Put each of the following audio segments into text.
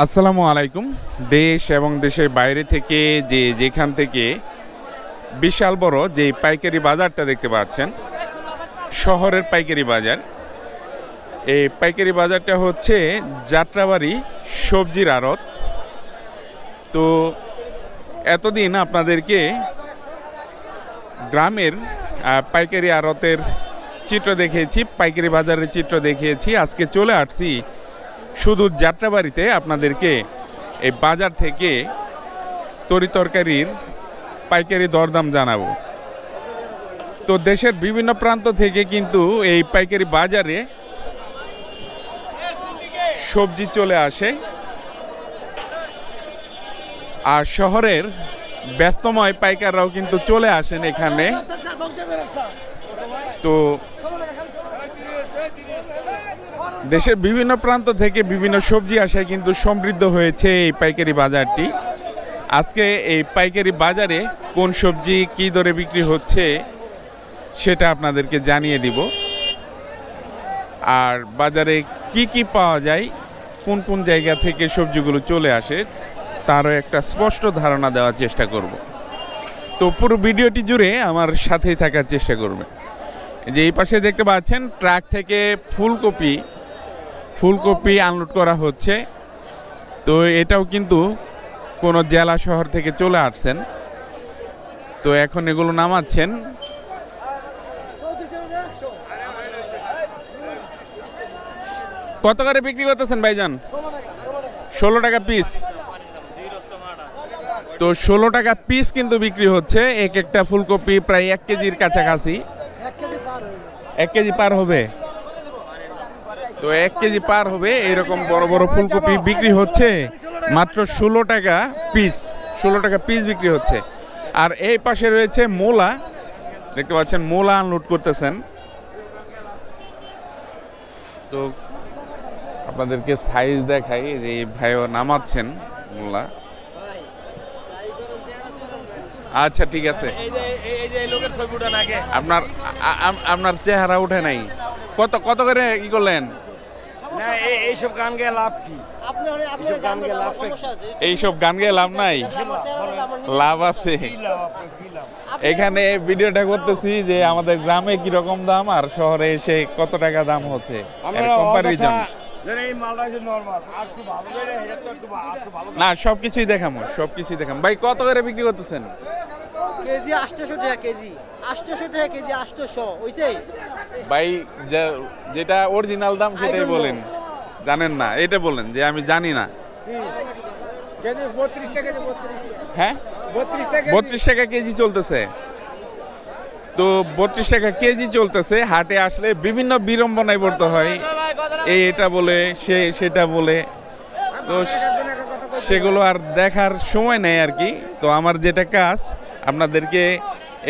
আসসালামু আলাইকুম। দেশ এবং দেশের বাইরে থেকে যেখান থেকে বিশাল বড় যে পাইকারি বাজারটা দেখতে পাচ্ছেন, শহরের পাইকারি বাজার। এই পাইকারি বাজারটা হচ্ছে যাত্রাবাড়ি সবজির আড়ত। তো এতদিন আপনাদেরকে গ্রামের পাইকারি আড়তের চিত্র দেখিয়েছি, পাইকারি বাজারের চিত্র দেখিয়েছি। আজকে চলে আসছি শুধু যাত্রাবাড়িতে আপনাদেরকে এই বাজার থেকে তরিতরকারির পাইকারি দরদাম জানাবো। তো দেশের বিভিন্ন প্রান্ত থেকে কিন্তু এই পাইকারি বাজারে সবজি চলে আসে, আর শহরের ব্যস্তময় পাইকাররাও কিন্তু চলে আসেন এখানে। তো দেশের বিভিন্ন প্রান্ত থেকে বিভিন্ন সবজি আসায় কিন্তু সমৃদ্ধ হয়েছে এই পাইকারি বাজারটি। আজকে এই পাইকারি বাজারে কোন সবজি কী দরে বিক্রি হচ্ছে সেটা আপনাদেরকে জানিয়ে দিব, আর বাজারে কি কি পাওয়া যায়, কোন কোন জায়গা থেকে সবজিগুলো চলে আসে তারও একটা স্পষ্ট ধারণা দেওয়ার চেষ্টা করব। তো পুরো ভিডিওটি জুড়ে আমার সাথেই থাকার চেষ্টা করবেন। যে এই পাশে দেখতে পাচ্ছেন ট্রাক থেকে ফুলকপি আনলোড করা হচ্ছে। তো এটাও কিন্তু কোনো জেলা শহর থেকে চলে আসছেন, তো এখন এগুলো নামাচ্ছেন। কত করে বিক্রি করতেছেন ভাইজান? 16 টাকা পিস। তো 16 টাকা পিস কিন্তু বিক্রি হচ্ছে। এক একটা ফুলকপি প্রায় 1 কেজির কাছাকাছি। 1 কেজি পার হবে। তো 1 কেজি পার হবে এরকম বড় বড় ফুলকপি বিক্রি হচ্ছে মাত্র 16 টাকা পিস। 16 টাকা পিস বিক্রি হচ্ছে। আর এই পাশে রয়েছে মূলা, দেখতে পাচ্ছেন মূলা আনলোড করতেছেন। তো আপনাদেরকে সাইজ দেখাই, যে এই ভাইও নামাচ্ছেন মূলা। আচ্ছা ঠিক আছে, আপনার চেহারা উঠে নাই। কত কত করে কি করলেন? এইসব গান গেয়ে লাভ কি? এইসব গান গেয়ে লাভ নাই, লাভ আছে। এখানে ভিডিওটা করতেছি যে আমাদের গ্রামে কিরকম দাম আর শহরে এসে কত টাকা দাম হচ্ছে কম্পারিজন। না সবকিছুই দেখাম। ভাই কত করে বিক্রি করতেছেন? কেজি 800 টাকা কেজি। 800 টাকা কেজি, 800 হইছে ভাই। যেটা অরিজিনাল দাম সেটাই বলেন, জানেন না এটা বলেন যে আমি জানি না। কেজি 32 টাকা। হ্যাঁ 32 টাকা কেজি চলতেছে। তো 32 টাকা কেজি চলতেছে। হাটে আসলে বিভিন্ন বিড়ম্বনায় পড়তে হয়, এটা বলে সেটা বলে। তো সেগুলো আর দেখার সময় নেই আর কি। তো আমার যেটা কাজ আপনাদেরকে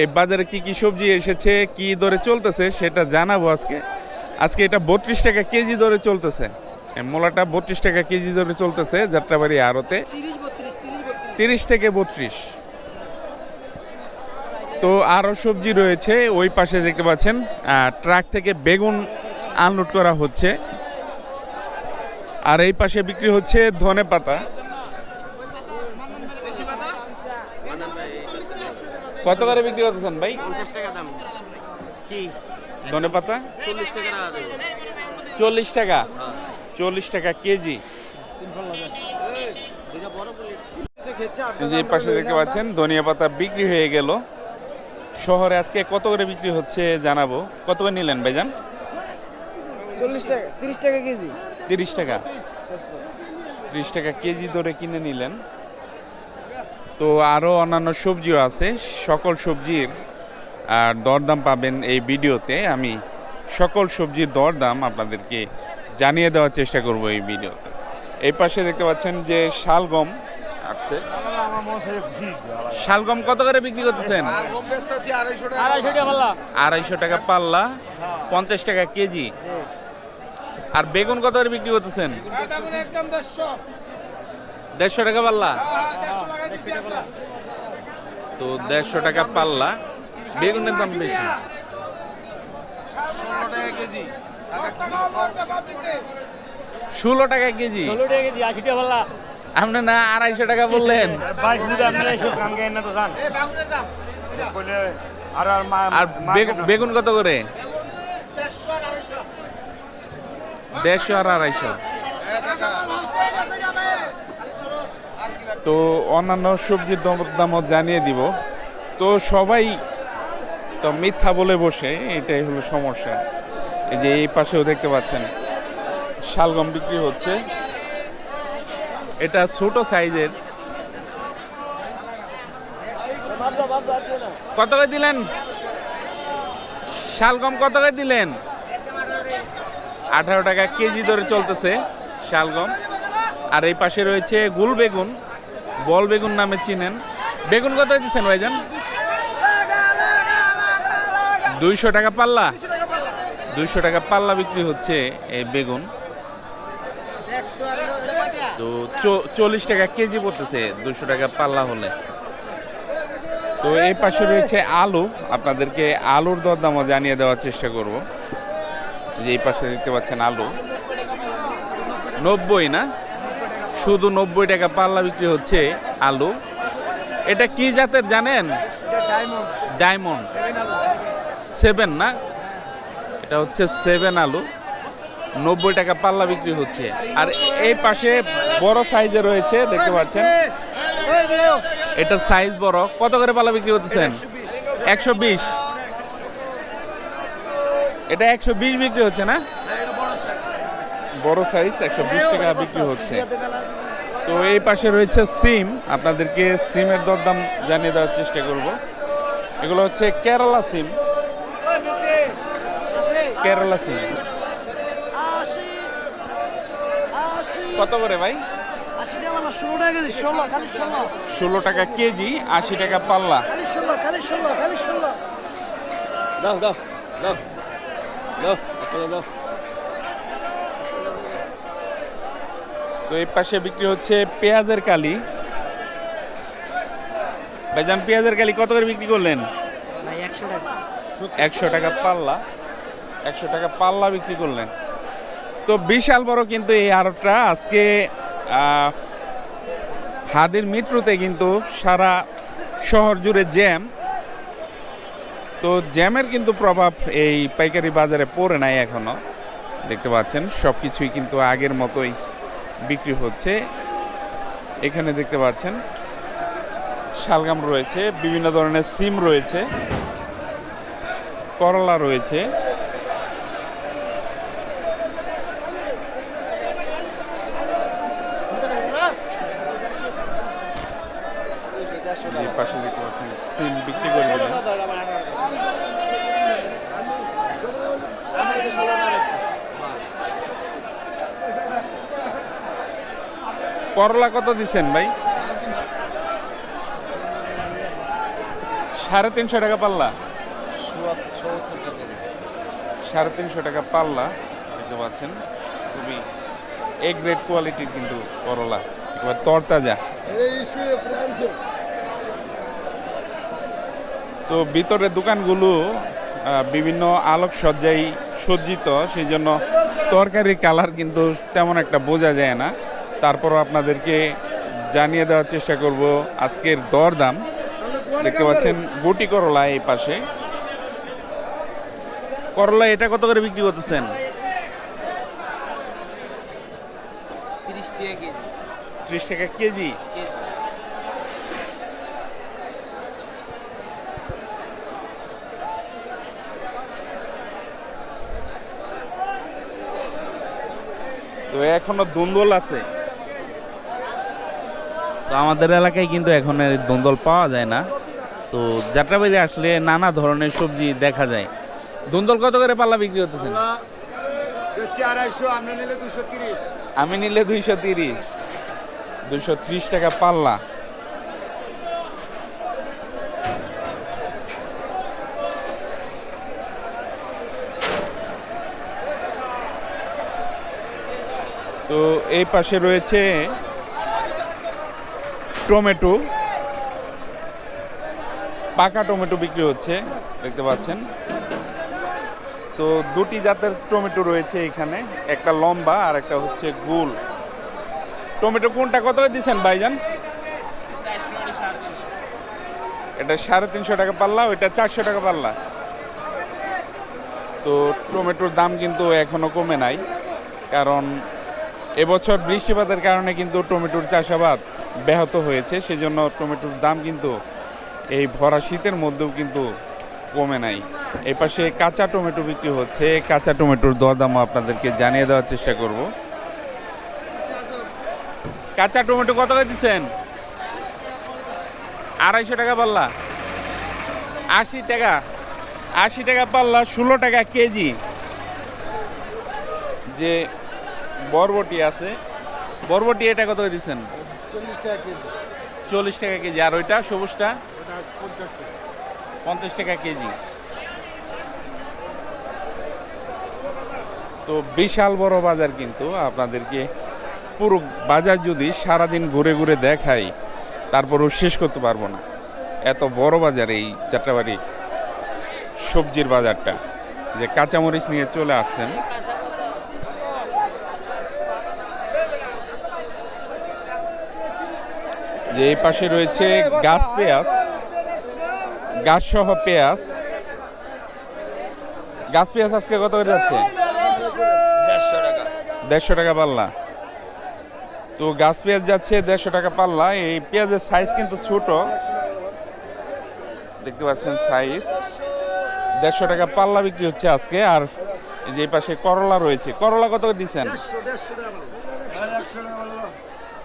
এই বাজারে কি কি সবজি এসেছে, কি দরে চলতেছে সেটা জানাবো আজকে এটা 32 টাকা কেজি দরে চলতেছে। মূলাটা 32 টাকা কেজি দরে চলতেছে যাত্রাবাড়ি আড়তে, 30 থেকে 32। তো আরও সবজি রয়েছে। ওই পাশে দেখতে পাচ্ছেন ট্রাক থেকে বেগুন আনলোড করা হচ্ছে, আর এই পাশে বিক্রি হচ্ছে ধনেপাতা। কত করে বিক্রি করতেছেন ভাই? 50 টাকা দাম। কি ধনেপাতা? 40 টাকা দেব। 40 টাকা? 40 টাকা কেজি। যে পাশে দেখতে পাচ্ছেন ধনিয়া পাতা বিক্রি হয়ে গেল। শহরে আজকে কত করে বিক্রি হচ্ছে জানাবো। কত করে নিলেন ভাইজান? 40 টাকা, 30 টাকা কেজি। 30 টাকা, 30 টাকা কেজি ধরে কিনে নিলেন। তো আরও অন্যান্য সবজিও আছে। সকল সবজির দরদাম পাবেন এই ভিডিওতে। আমি সকল সবজির দরদাম আপনাদেরকে জানিয়ে দেওয়ার চেষ্টা করব এই ভিডিওতে। এই পাশে দেখতে পাচ্ছেন যে শালগম আছে। শালগম কত করে বিক্রি করতেছেন? 250 টাকা পাল্লা, 50 টাকা কেজি। আর বেগুন কত করে বিক্রি করতেছেন? 150 টাকা পাল্লা। তো 150 টাকা পাল্লা। বেগুনের দাম বেশি। 16 টাকা কেজি। টাকা কেজি 16 টাকা কেজি 80 টাকা বললা আপনি না 250 টাকা বললেন। ভাই বুঝা আপনি এসব কাম গেন না তো জান বলে আর আর বেগুন কত করে? 150 আর 250। তো অন্যান্য সবজির দামও জানিয়ে দিব। তো সবাই তো মিথ্যা বলে বসে, এটাই হলো সমস্যা। এই যে এই পাশেও দেখতে পাচ্ছেন শালগম বিক্রি হচ্ছে, এটা ছোট সাইজের। কত করে দিলেন শালগম? কত করে দিলেন? 18 টাকা কেজি ধরে চলতেছে শালগম। আর এই পাশে রয়েছে গুল বেগুন, বল বেগুন নামে চিনেন। বেগুন কত দিচ্ছেন ভাইজান? 200 টাকা পাল্লা। 200 টাকা পাল্লা বিক্রি হচ্ছে এই বেগুন। তো 40 টাকা কেজি পড়তেছে 200 টাকা পাল্লা হলে। তো এই পাশে রয়েছে আলু, আপনাদেরকে আলুর দরদামও জানিয়ে দেওয়ার চেষ্টা করব। যে এই পাশে দেখতে পাচ্ছেন আলু 90 না, শুধু 90 টাকা পাল্লা বিক্রি হচ্ছে আলু। এটা কি জাতের জানেন? ডায়মন্ড 7 না, এটা হচ্ছে 7 আলু, 90 টাকা পাল্লা বিক্রি হচ্ছে। আর এই পাশে বড় সাইজে রয়েছে দেখতে পাচ্ছেন, এটা সাইজ বড়। কত করে পাল্লা বিক্রি করতেছেন? 120। এটা 120 বিক্রি হচ্ছে না, বড় সাইজ 120 টাকা বিক্রি হচ্ছে। তো এই পাশে রয়েছে সিম, আপনাদেরকে সিমের দরদাম জানিয়ে দেওয়ার চেষ্টা করব। এগুলো হচ্ছে কেরালা সিম, কেরালা সিম। কত করে ভাই? 16 টাকা কেজি, 80 টাকা পাল্লা। দাও দাও দাও দাও দাও। তো এই পাশে বিক্রি হচ্ছে পেঁয়াজের কালি। ভাইজান পেঁয়াজের কালি কত করে বিক্রি করলেন? 100 টাকা পাল্লা, 100 টাকা পাল্লা বিক্রি করলেন। তো বিশাল বড় কিন্তু এই আড়তটা। আজকে হাদির মিত্রতে কিন্তু সারা শহর জুড়ে জ্যাম। তো জ্যামের কিন্তু প্রভাব এই পাইকারি বাজারে পড়ে নাই এখনো। দেখতে পাচ্ছেন সব কিছুই কিন্তু আগের মতোই বিক্রি হচ্ছে। এখানে দেখতে পাচ্ছেন শালগাম রয়েছে, বিভিন্ন ধরনের সিম রয়েছে, করলা রয়েছে। এই পাশে দেখতে পাচ্ছেন সিম বিক্রি করে দিলেন। করলা কত দিচ্ছেন ভাই? 350 টাকা পাল্লা, 350 টাকা পাল্লা। দেখতে পাচ্ছেন খুবই এ গ্রেড কোয়ালিটির কিন্তু করলা, একেবারে তরতাজা। তো ভিতরের দোকানগুলো বিভিন্ন আলোকসজ্জায় সজ্জিত, সেই জন্য তরকারির কালার কিন্তু তেমন একটা বোঝা যায় না। তারপরও আপনাদেরকে জানিয়ে দেওয়ার চেষ্টা করব আজকের দরদাম। দেখতে পাচ্ছেন গুটি করলা এই পাশে। করলা এটা কত করে বিক্রি করতেছেন? 30 টাকা কেজি। তো এখনো দ্বন্দ্বল আছে। তো আমাদের এলাকায় কিন্তু এখন দ্বন্দ্বল পাওয়া যায় না। তো যাত্রাবাড়ি আসলে নানা ধরনের সবজি দেখা যায়। দ্বন্দ্বল কত করে পাল্লা বিক্রি করতেছেন? 250, আপনি নিলে 230। আমি নিলে 230, 230 টাকা পাল্লা। তো এই পাশে রয়েছে টমেটো, পাকা টমেটো বিক্রি হচ্ছে দেখতে পাচ্ছেন। তো দুটি জাতের টমেটো রয়েছে এখানে, একটা লম্বা আর একটা হচ্ছে গোল। টমেটো কোনটা কত করে দিচ্ছেন ভাইজান? এটা 350 টাকা পাল্লা, ওইটা 400 টাকা পাল্লা। তো টমেটোর দাম কিন্তু এখনো কমে নাই, কারণ এবছর বৃষ্টিপাতের কারণে কিন্তু টমেটোর চাষাবাদ ব্যাহত হয়েছে, সেজন্য টমেটোর দাম কিন্তু এই ভরা শীতের মধ্যেও কিন্তু কমে নাই। এই পাশে কাঁচা টমেটো বিক্রি হচ্ছে, কাঁচা টমেটোর দরদামও আপনাদেরকে জানিয়ে দেওয়ার চেষ্টা করব। কাঁচা টমেটো কত করে দিচ্ছেন? 250 টাকা পাল্লা, 80 টাকা, 80 টাকা পাল্লা, 16 টাকা কেজি। যে বরবটি আছে, বরবটি এটা কত করে দিচ্ছেন? 40 টাকা কেজি। 40 টাকা কেজি। আর ওইটা সবুজটা? ওটা 50 টাকা। 50 টাকা কেজি। তো বিশাল বড় বাজার, কিন্তু আপনাদেরকে পুরো বাজার যদি সারাদিন ঘুরে ঘুরে দেখাই তারপরও শেষ করতে পারবো না। এত বড় বাজার এই যাত্রাবাড়ি সবজির বাজারটা। যে কাঁচামরিচ নিয়ে চলে আসছেন, যে এই পাশে রয়েছে গাছ পেঁয়াজ, গাছ সহ পেঁয়াজ। গাছ পেঁয়াজ আজকে কত করে যাচ্ছে? 150 টাকা পাল্লা। তো গাছ পেঁয়াজ যাচ্ছে 150 টাকা পাল্লা। এই পেঁয়াজের সাইজ কিন্তু ছোট, দেখতে পাচ্ছেন সাইজ। 150 টাকা পাল্লা বিক্রি হচ্ছে আজকে। আর এই যে এই পাশে করলা রয়েছে, করলা কত করে দিচ্ছেন?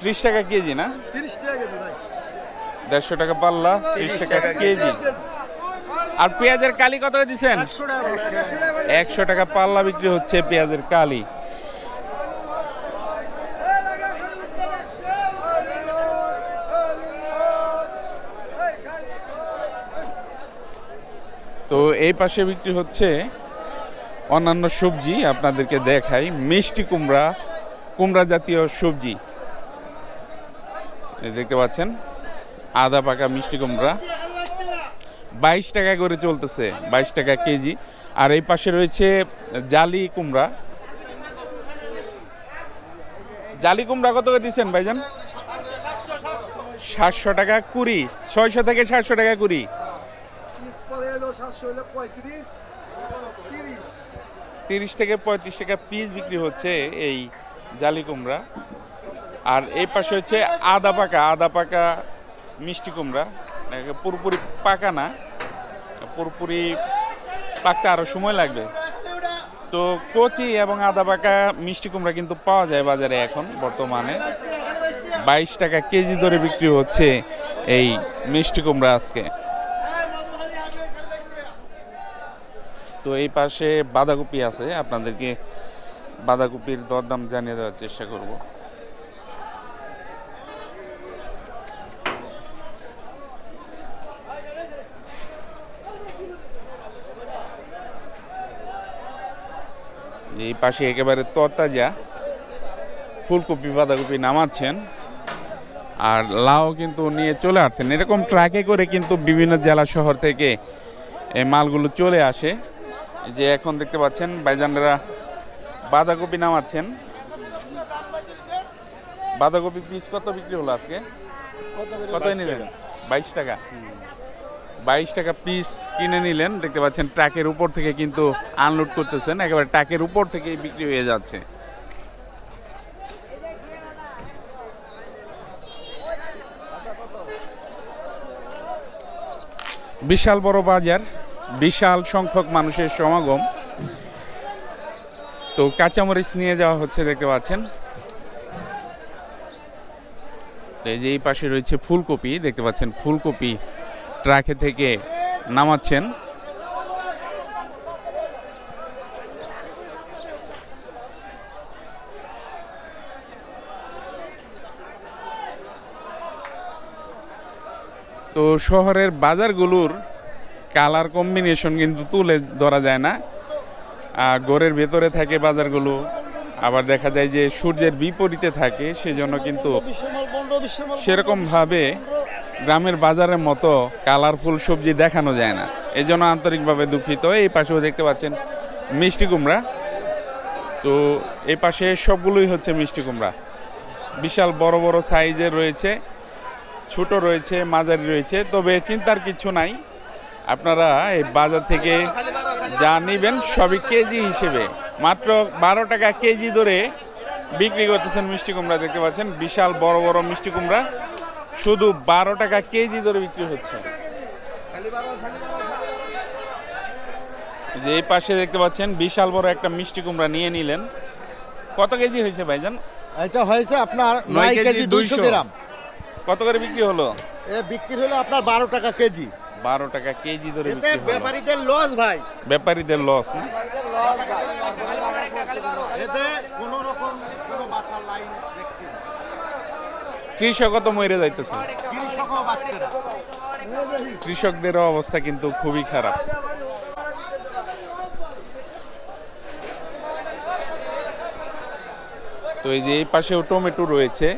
30 টাকা কেজি না? 30 টাকা কেজি ভাই। 150 টাকা পাল্লা, 30 টাকা কেজি। আর পেঁয়াজের কালি কত করে দিচ্ছেন? 100 টাকা পাল্লা বিক্রি হচ্ছে পেঁয়াজের কালি। তো এই পাশে বিক্রি হচ্ছে অন্যান্য সবজি, আপনাদেরকে দেখাই। মিষ্টি কুমড়া, কুমড়া জাতীয় সবজি এই দেখতে পাচ্ছেন, আদা পাকা মিষ্টি কুমড়া 22 টাকা করে চলতেছে, 22 টাকা কেজি। আর এই পাশে রয়েছে জালি কুমড়া। জালি কুমড়া কত করে দিচ্ছেন ভাইজান? 700 টাকা কুড়ি, 600 থেকে 700 টাকা কুড়ি। 30 থেকে 35 টাকা পিস বিক্রি হচ্ছে এই জালি কুমড়া। আর এই পাশে হচ্ছে আদা পাকা মিষ্টি কুমড়া। পুরোপুরি পাকা না, পুরোপুরি পাকতে আরো সময় লাগবে। তো কচি এবং আদা পাকা মিষ্টি কুমড়া কিন্তু পাওয়া যায় বাজারে এখন বর্তমানে। 22 টাকা কেজি ধরে বিক্রি হচ্ছে এই মিষ্টি কুমড়া আজকে। তো এই পাশে বাঁধাকপি আছে, আপনাদেরকে বাঁধাকপির দরদাম জানিয়ে দেওয়ার চেষ্টা করব। এই পাশে একেবারে তরতাজা ফুলকপি বাঁধাকপি নামাচ্ছেন, আর লাউ কিন্তু নিয়ে চলে আসছেন। এরকম ট্রাকে করে কিন্তু বিভিন্ন জেলা শহর থেকে এই মালগুলো চলে আসে। যে এখন দেখতে পাচ্ছেন ভাইজানরা বাঁধাকপি নামাচ্ছেন। বাঁধাকপি পিস কত বিক্রি হলো আজকে? কত নিলেন? 22 টাকা। 22 টাকা পিস কিনে নিলেন। দেখতে পাচ্ছেন ট্রাকের উপর থেকে কিন্তু আনলোড করতেছেন, একেবারে ট্রাকের উপর থেকেই বিক্রি হয়ে যাচ্ছে। বিশাল বড় বাজার, বিশাল সংখ্যক মানুষের সমাগম। তো কাঁচামরিচ নিয়ে যাওয়া হচ্ছে, দেখতে পাচ্ছেন। এই যে এই পাশে রয়েছে ফুলকপি, দেখতে পাচ্ছেন ফুলকপি ট্রাকে থেকে নামাচ্ছেন। তো শহরের বাজারগুলোর কালার কম্বিনেশন কিন্তু তুলে ধরা যায় না। ঘরের ভেতরে থাকে বাজারগুলো, আবার দেখা যায় যে সূর্যের বিপরীতে থাকে, সেজন্য কিন্তু সেরকমভাবে গ্রামের বাজারের মতো কালারফুল সবজি দেখানো যায় না। এই জন্য আন্তরিকভাবে দুঃখিত। এই পাশেও দেখতে পাচ্ছেন মিষ্টি কুমড়া। তো এই পাশে সবগুলোই হচ্ছে মিষ্টি কুমড়া, বিশাল বড় বড় সাইজের রয়েছে, ছোট রয়েছে, মাঝারি রয়েছে। তবে চিন্তার কিছু নাই, আপনারা এই বাজার থেকে যা নেবেন সবই কেজি হিসেবে মাত্র 12 টাকা কেজি ধরে বিক্রি করতেছেন মিষ্টি কুমড়া। দেখতে পাচ্ছেন বিশাল বড় বড় মিষ্টি কুমড়া শুধু 12 টাকা কেজি ধরে বিক্রি হচ্ছে। যে এই পাশে দেখতে পাচ্ছেন বিশাল বড় একটা মিষ্টি কুমড়া নিয়ে নিলেন। কত কেজি হয়েছে ভাইজান? এটা হয়েছে আপনার 9 9 কেজি 200 গ্রাম। কত করে বিক্রি হলো? এ বিক্রি হলো আপনার 12 টাকা কেজি। 12 টাকা কেজি ধরে এতে বিক্রি হলো। ব্যাপারীদের লস ভাই, ব্যাপারীদের লস না? এতে কোনো রকম কোনো বাসার লাইন দেখছি না, কৃষকও তো মরে যাইতেছে, কৃষকও বাচ্চা না। কৃষকদেরও অবস্থা কিন্তু খুবই খারাপ। তো এই যে এই পাশেও টমেটো রয়েছে।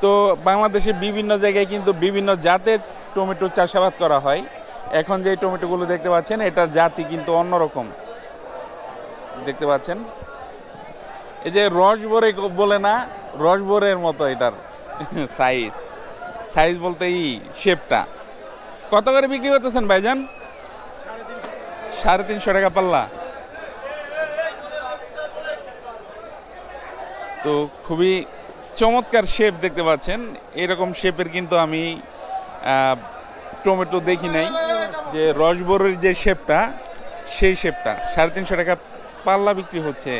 তো বাংলাদেশে বিভিন্ন জায়গায় কিন্তু বিভিন্ন জাতের টমেটো চাষাবাদ করা হয়। এখন যে টমেটোগুলো দেখতে পাচ্ছেন এটার জাতি কিন্তু অন্যরকম, দেখতে পাচ্ছেন। এই যে রসবরে বলে না, রসবরের মতো এটার সাইজ, সাইজ বলতে শেপটা। কত করে বিক্রি করতেছেন ভাইজান? 350 টাকা পাল্লা। তো খুবই চমৎকার শেপ দেখতে পাচ্ছেন। এরকম শেপের কিন্তু আমি টমেটো দেখি নাই, যে রসবরের যে শেপটা সেই শেপটা। 350 টাকা পাল্লা বিক্রি হচ্ছে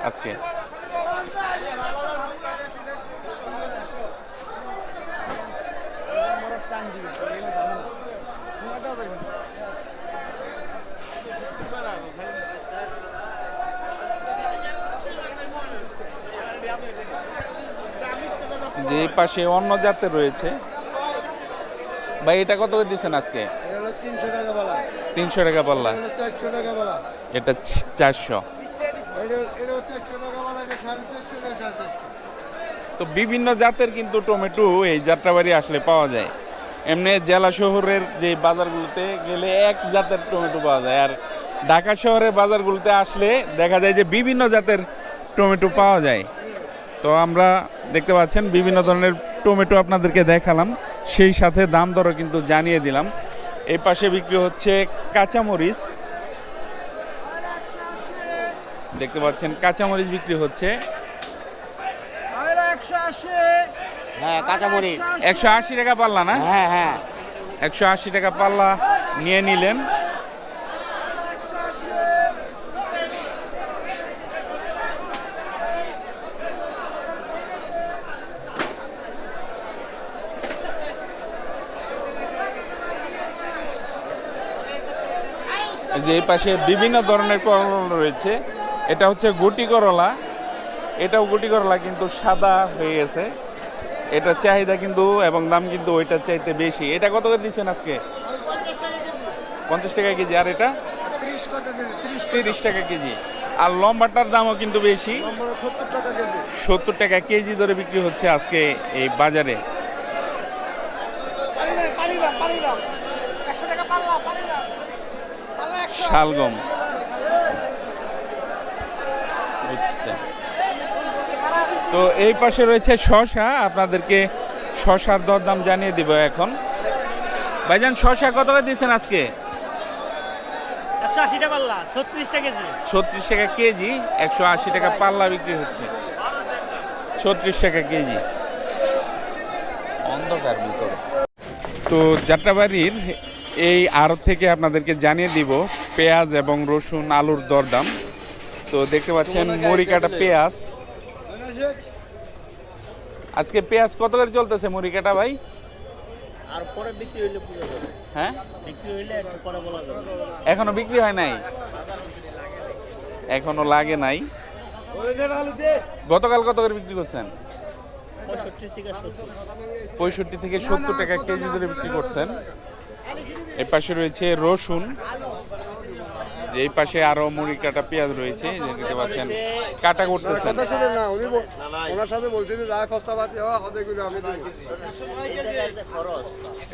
আজকে। যে এই পাশে অন্য জাতের রয়েছে। ভাই এটা কত করে দিচ্ছেন আজকে? এটা হলো 300 টাকা বালা, 300 টাকা পাল্লা। এটা হলো 400 টাকা বালা, এটা 400। এটা হচ্ছে 400 টাকা বালা, এটা 450 টাকা 450। তো বিভিন্ন জাতের কিন্তু টমেটো এই যাত্রাবাড়ি আসলে পাওয়া যায়। এমনি জেলা শহরের যে বাজারগুলোতে গেলে এক জাতের টমেটো পাওয়া যায়, আর ঢাকা শহরের বাজারগুলোতে আসলে দেখা যায় যে বিভিন্ন জাতের টমেটো পাওয়া যায়। তো আমরা দেখতে পাচ্ছেন বিভিন্ন ধরনের টমেটো আপনাদেরকে দেখালাম, সেই সাথে দাম দরও কিন্তু জানিয়ে দিলাম। এই পাশে বিক্রি হচ্ছে কাঁচামরিচ, দেখতে পাচ্ছেন কাঁচামরিচ বিক্রি হচ্ছে। হ্যাঁ কাঁচামরিচ 180 টাকা পাল্লা না? হ্যাঁ হ্যাঁ 180 টাকা পাল্লা নিয়ে নিলেন। যে এই পাশে বিভিন্ন ধরনের করলা রয়েছে। এটা হচ্ছে গুটি করলা, এটাও গুটি করলা কিন্তু সাদা হয়ে গেছে। এটার চাহিদা কিন্তু এবং দাম কিন্তু ওইটার চাইতে বেশি। এটা কত করে দিচ্ছেন আজকে? 50 টাকা কেজি। আর এটা 30 টাকা কেজি। আর লম্বাটার দামও কিন্তু বেশি, 70 টাকা কেজি। 70 টাকা কেজি ধরে বিক্রি হচ্ছে আজকে এই বাজারে। শালগম বুঝছে। তো এই পাশে রয়েছে শসা, আপনাদেরকে শসার দরদাম জানিয়ে দিব এখন। ভাইজান শসা কত করে দিয়েছেন আজকে? 180 টাকা পাল্লা, 36 টাকা কেজি। 36 টাকা কেজি, 180 টাকা পাল্লা বিক্রি হচ্ছে। 36 টাকা কেজি। অন্ধকার ভিতরে। তো যাত্রাবাড়ির এই আড়ত থেকে আপনাদেরকে জানিয়ে দিব পেঁয়াজ এবং রসুন আলুর দরদাম। তো দেখতে পাচ্ছেন মুড়ি কাটা পেঁয়াজ। আজকে পেঁয়াজ কত করে চলতেছে মুড়ি কাটা ভাই? আর পরে বিক্রি হইলে বুঝা যাবে। হ্যাঁ বিক্রি হইলে একটু পরে বলা যাবে। এখনো বিক্রি হয় নাই, এখনো লাগে নাই। গতকাল কত করে বিক্রি করছেন? 65 থেকে 70 টাকা কেজি ধরে বিক্রি করছেন। এই পাশে রয়েছে রসুন, এই পাশে আরো মুড়ি কাটা পেঁয়াজ রয়েছে, যে দেখতে পাচ্ছেন কাটা করতেছেন। কথা শুনুন না, উনি ওনার সাথে বলছে যে যা খরচাপাতি হয় কতগুলো আমি দেব।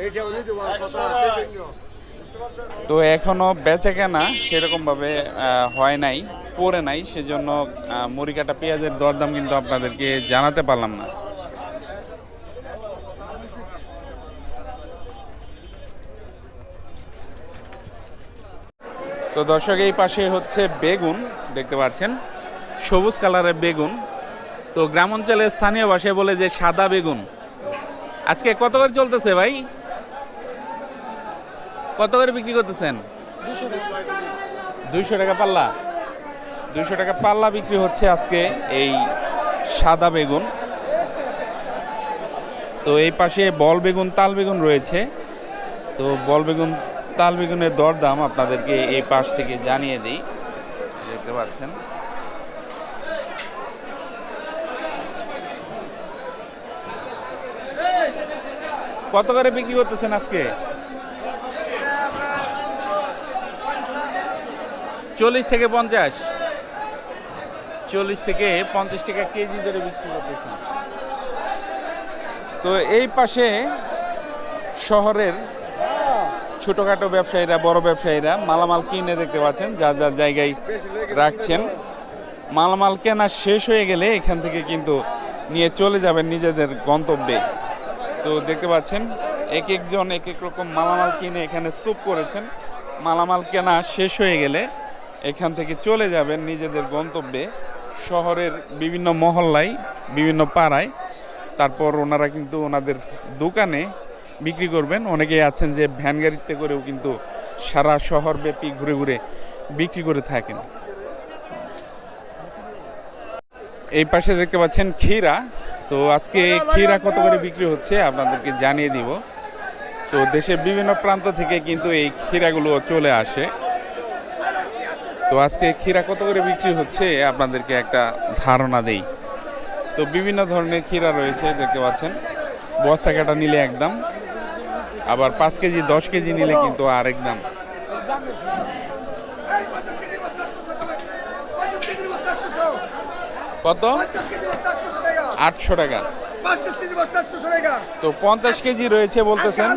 এইটা উনি দেব, আর কথা আছে জন্য তো এখনো বেচা কেনা সেরকমভাবে হয় নাই, পড়ে নাই, সেজন্য মুড়ি কাটা পেঁয়াজের দরদাম কিন্তু আপনাদেরকে জানাতে পারলাম না। তো দর্শক, এই পাশে হচ্ছে বেগুন দেখতে পাচ্ছেন, সবুজ কালারের বেগুন। তো গ্রাম অঞ্চলে স্থানীয় ভাষায় বলে যে সাদা বেগুন। আজকে কত করে চলতেছে ভাই? কত করে বিক্রি করতেছেন? 200 টাকা পাল্লা। 200 টাকা পাল্লা বিক্রি হচ্ছে আজকে এই সাদা বেগুন। তো এই পাশে বল বেগুন, তাল বেগুন রয়েছে। তো বল বেগুন, তাল বেগুনের দরদাম আপনাদেরকে এই পাশ থেকে জানিয়ে দিই। দেখতে পাচ্ছেন কত করে বিক্রি করতেছেন আজকে? 40 থেকে 50, 40 থেকে 50 টাকা কেজি ধরে বিক্রি করতেছেন। তো এই পাশে শহরের ছোটখাটো ব্যবসায়ীরা, বড় ব্যবসায়ীরা মালামাল কিনে দেখতে পাচ্ছেন, যার যার জায়গায় রাখছেন। মালামাল কেনা শেষ হয়ে গেলে এখান থেকে কিন্তু নিয়ে চলে যাবেন নিজেদের গন্তব্যে। তো দেখতে পাচ্ছেন এক একজন এক এক রকম মালামাল কিনে এখানে স্তূপ করেছেন। মালামাল কেনা শেষ হয়ে গেলে এখান থেকে চলে যাবেন নিজেদের গন্তব্যে, শহরের বিভিন্ন মহল্লায়, বিভিন্ন পাড়ায়। তারপর ওনারা কিন্তু ওনাদের দোকানে বিক্রি করবেন। অনেকেই আছেন যে ভ্যান গাড়িতে করেও কিন্তু সারা শহরব্যাপী ঘুরে ঘুরে বিক্রি করে থাকেন। এই পাশে দেখতে পাচ্ছেন ক্ষীরা। তো আজকে ক্ষীরা কত করে বিক্রি হচ্ছে আপনাদেরকে জানিয়ে দিব। তো দেশের বিভিন্ন প্রান্ত থেকে কিন্তু এই ক্ষীরাগুলো চলে আসে। তো আজকে ক্ষীরা কত করে বিক্রি হচ্ছে আপনাদেরকে একটা ধারণা দেই। তো বিভিন্ন ধরনের ক্ষীরা রয়েছে দেখতে পাচ্ছেন। বস্তা কাটা নিলে একদম, আবার 5 কেজি 10 কেজি নিলে কিন্তু আরেক দাম। কত? 800 টাকা। তো 50 কেজি রয়েছে বলতেছেন।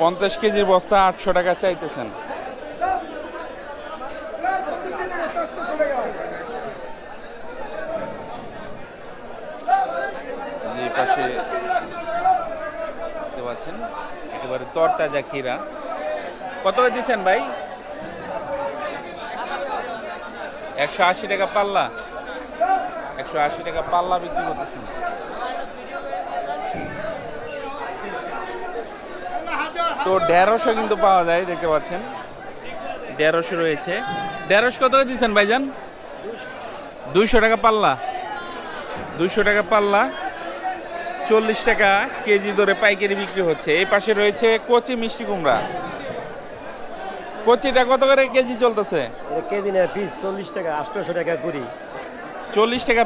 50 কেজির বস্তা 800 টাকা চাইতেছেন। এই পাশে দেখতে পাচ্ছেন একেবারে তরতাজা ক্ষীরা। কত করে দিচ্ছেন ভাই? 180 টাকা পাল্লা। 180 টাকা পাল্লা বিক্রি করতেছেন। তো 150 কিন্তু পাওয়া যায় দেখতে পাচ্ছেন। 150 রয়েছে। 150 কত করে দিচ্ছেন ভাইজান? 200 টাকা পাল্লা। 200 টাকা পাল্লা, 40 টাকা কেজি ধরে পাইকারি বিক্রি হচ্ছে। এই পাশে রয়েছে কচি মিষ্টি কুমড়া। কচিটা কত করে কেজি চলতেছে? কেজি না পিস 40 টাকা, 800 টাকা কুড়ি। 40 টাকা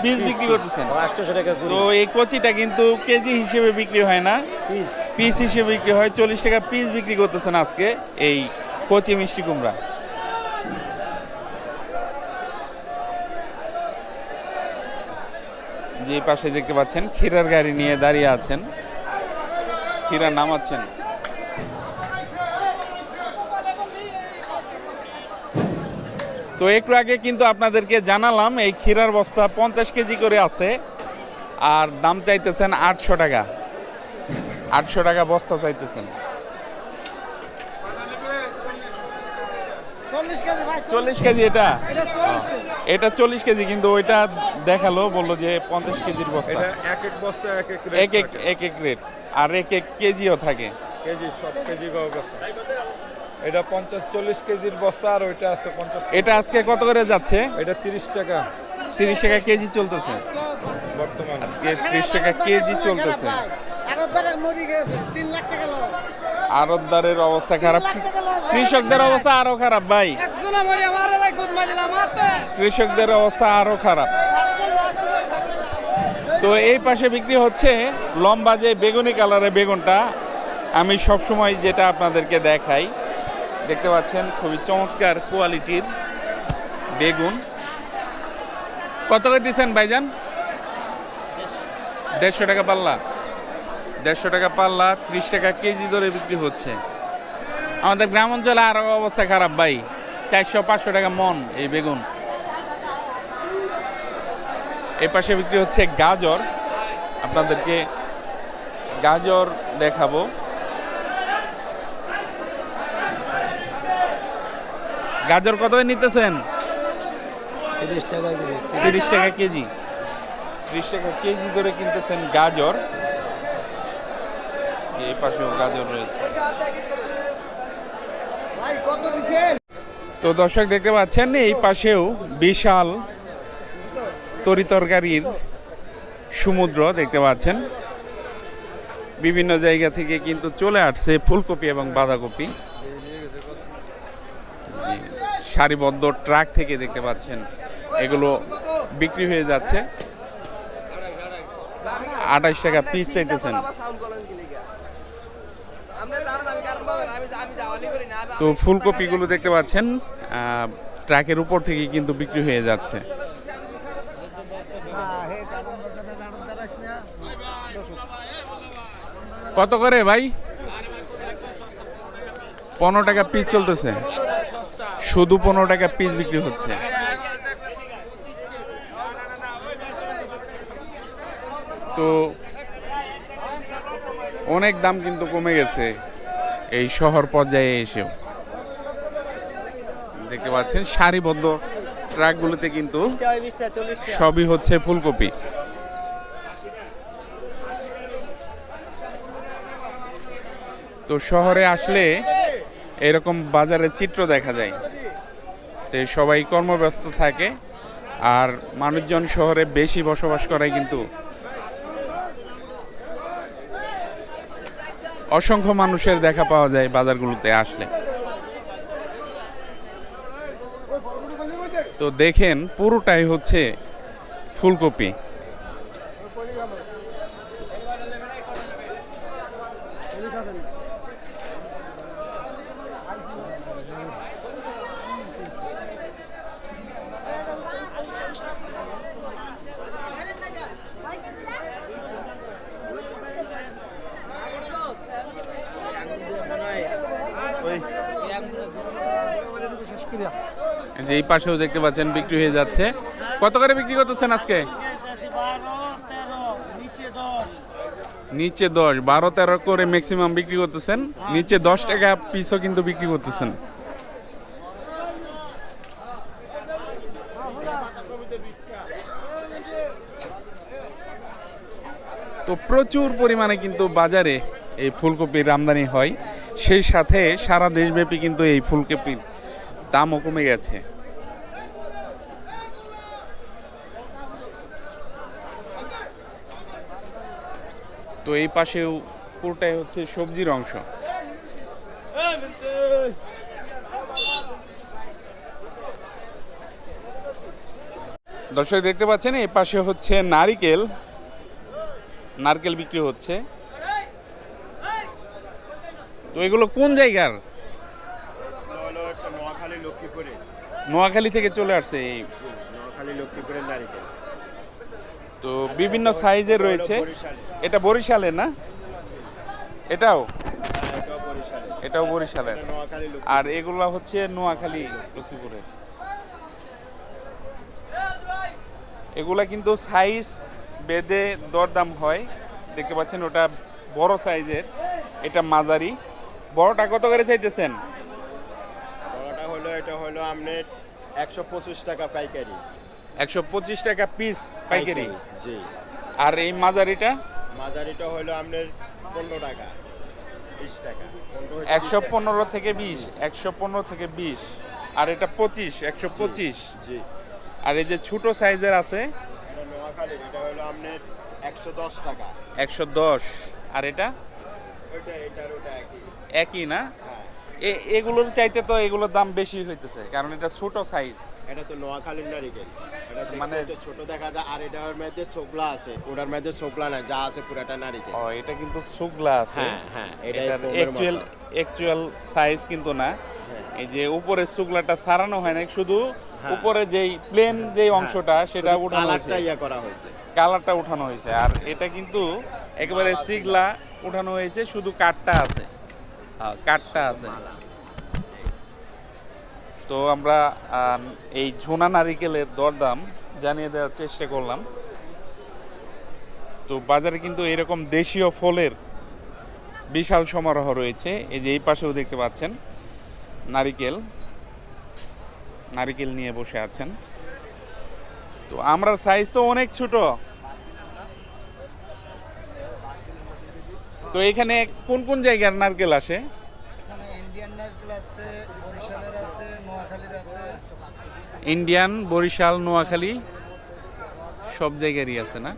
পিস বিক্রি করতেছেন। 800 টাকা কুড়ি। তো এই কচিটা কিন্তু কেজি হিসেবে বিক্রি হয় না, পিস হিসেবে বিক্রি হয়। 40 টাকা পিস বিক্রি করতেছেন আজকে এই কচি মিষ্টি কুমড়া। যে পাশে দেখতে পাচ্ছেন ক্ষীরার গাড়ি নিয়ে দাঁড়িয়ে আছেন, ক্ষীরা নামাচ্ছেন। তো একটু আগে কিন্তু আপনাদেরকে জানালাম এই ক্ষীরার বস্তা 50 কেজি করে আছে, আর দাম চাইতেছেন 800 টাকা। 800 টাকা বস্তা চাইতেছেন। 40 কেজি এটা? এটা 40 কেজি, কিন্তু ওইটা দেখালো, বললো যে 50 কেজির বস্তা। এক এক বস্তা এক এক রেট, আর এক এক কেজিও থাকে। কেজি সব কেজি গেছে। এটা 40 কেজির বস্তা, আর ওইটা আছে 50। এটা আজকে কত করে যাচ্ছে? এটা 30 টাকা। 30 টাকা কেজি চলতেছে বর্তমান আজকে। 30 টাকা কেজি চলতেছে। আড়তদারের অবস্থা খারাপ, কৃষকদের অবস্থা আরো খারাপ ভাই। কৃষকদের অবস্থা আরো খারাপ। তো এই পাশে বিক্রি হচ্ছে লম্বা যে বেগুনি কালারের বেগুনটা, আমি সবসময় যেটা আপনাদেরকে দেখাই। দেখতে পাচ্ছেন খুবই চমৎকার কোয়ালিটির বেগুন। কত করে দিচ্ছেন ভাইজান? 150 টাকা পাল্লা। 150 টাকা পাল্লা, 30 টাকা কেজি ধরে বিক্রি হচ্ছে। আমাদের গ্রাম অঞ্চলে আরো অবস্থা খারাপ ভাই, 400-500 টাকা মন এই বেগুন। এই পাশে বিক্রি হচ্ছে গাজর, আপনাদেরকে গাজর দেখাবো। গাজর কত নিতেছেন? 30 টাকা দিবে। 30 টাকা কেজি, 30 টাকা কেজি ধরে কিনতেছেন গাজর। এই পাশেও গাজর রয়েছে। ভাই কত দিছেন? তো দর্শক দেখতে পাচ্ছেন এই পাশেও বিশাল তরিতরকারির সমুদ্র দেখতে পাচ্ছেন। বিভিন্ন জায়গা থেকে কিন্তু চলে আসছে ফুলকপি এবং বাঁধাকপি। সারিবদ্ধ ট্রাক থেকে দেখতে পাচ্ছেন এগুলো বিক্রি হয়ে যাচ্ছে। 28 টাকা পিস চাইতেছেন। তো ফুলকপিগুলো দেখতে পাচ্ছেন ট্রাকের উপর থেকে কিন্তু বিক্রি হয়ে যাচ্ছে। কত করে ভাই? 15 টাকা পিস চলতেছে, শুধু 15 টাকা পিস বিক্রি হচ্ছে। তো অনেক দাম কিন্তু কমে গেছে এই শহর পর্যায়ে এসেও। দেখতে পাচ্ছেন সারিবদ্ধ ট্রাকগুলোতে কিন্তু সবই হচ্ছে ফুলকপি। তো শহরে আসলে এরকম বাজারের চিত্র দেখা যায়। তো সবাই কর্মব্যস্ত থাকে, আর মানুষজন শহরে বেশি বসবাস করে কিন্তু অসংখ্য মানুষের দেখা পাওয়া যায় বাজারগুলোতে আসলে। তো দেখেন পুরোটাই হচ্ছে ফুলকপি। যে এই পাশেও দেখতে পাচ্ছেন বিক্রি হয়ে যাচ্ছে। কত করে বিক্রি করতেছেন আজকে? নিচে 10, 12-13 করে ম্যাক্সিমাম বিক্রি করতেছেন। নিচে 10 টাকা পিসও কিন্তু বিক্রি করতেছেন। তো প্রচুর পরিমাণে কিন্তু বাজারে এই ফুলকপির আমদানি হয়, সেই সাথে সারা দেশব্যাপী কিন্তু এই ফুলকপির দামও কমে গেছে। তো এই পাশেও পুরোটাই হচ্ছে সবজির অংশ। দর্শক দেখতে পাচ্ছেন এই পাশে হচ্ছে নারকেল বিক্রি হচ্ছে। তো এগুলো কোন জায়গার? নোয়াখালী থেকে চলে আসছে এই লক্ষ্মীপুরের নারিকেল। তো বিভিন্ন সাইজের রয়েছে। এটা বরিশালের না? এটাও বরিশালের। আর এগুলা হচ্ছে নোয়াখালী লক্ষ্মীপুরের। এগুলা কিন্তু সাইজ বেঁধে দরদাম হয়। দেখতে পাচ্ছেন ওটা বড় সাইজের, এটা মাঝারি। বড়টা কত করে চাইতেছেন? এটা হলো আপনার 125 টাকা পাইকারি। 125 টাকা পিস পাইকারি। জি। আর এই মাঝারিটা? মাঝারিটা হলো আপনার 15 টাকা, 20 টাকা। 115 থেকে 20, 115 থেকে 20। আর এটা 25, 125। জি। আর এই যে ছোট সাইজের আছে এটা নোয়াখালী, এটা হলো আপনার 110 টাকা। 110। আর এটা? এটার ওটা একই না? এগুলোর চাইতে তো এগুলোর দাম বেশি হইতেছে, কারণ এটা ছোট সাইজ। এটা তো নোয়াখালীর নারিকেল। এটা দেখতে মানে- একটু ছোট দেখা যায়, আর এটার মধ্যে ছোকলা আছে, ওটার মধ্যে ছোকলা না, যা আছে পুরাটা নারিকেল। ও এটা কিন্তু সুগলা আছে। হ্যাঁ হ্যাঁ, এটা এটার অ্যাকচুয়াল সাইজ কিন্তু না। এই যে উপরে সুগলাটা সারানো হয় না, শুধু উপরে যেই প্লেন যেই অংশটা সেটা উঠানো হয়েছে, কালারটা ইয়া করা হয়েছে। কালারটা উঠানো হয়েছে। আর এটা কিন্তু একেবারে সিগলা উঠানো হয়েছে, শুধু কাঠটা আছে। কাঠটা আছে। তো আমরা এই ঝোনা নারিকেলের দরদাম জানিয়ে দেওয়ার চেষ্টা করলাম। তো বাজারে কিন্তু এরকম দেশীয় ফলের বিশাল সমারোহ রয়েছে। এই যে এই পাশেও দেখতে পাচ্ছেন নারিকেল নিয়ে বসে আছেন। তো আমরা সাইজ তো অনেক ছোট। তো এখানে কোন কোন জায়গার নারকেল আসে? এখানে ইন্ডিয়ান নারকেল আছে, বরিশালের আছে, নোয়াখালীর আছে। ইন্ডিয়ান, বরিশাল, নোয়াখালী সব জায়গারই আছে না?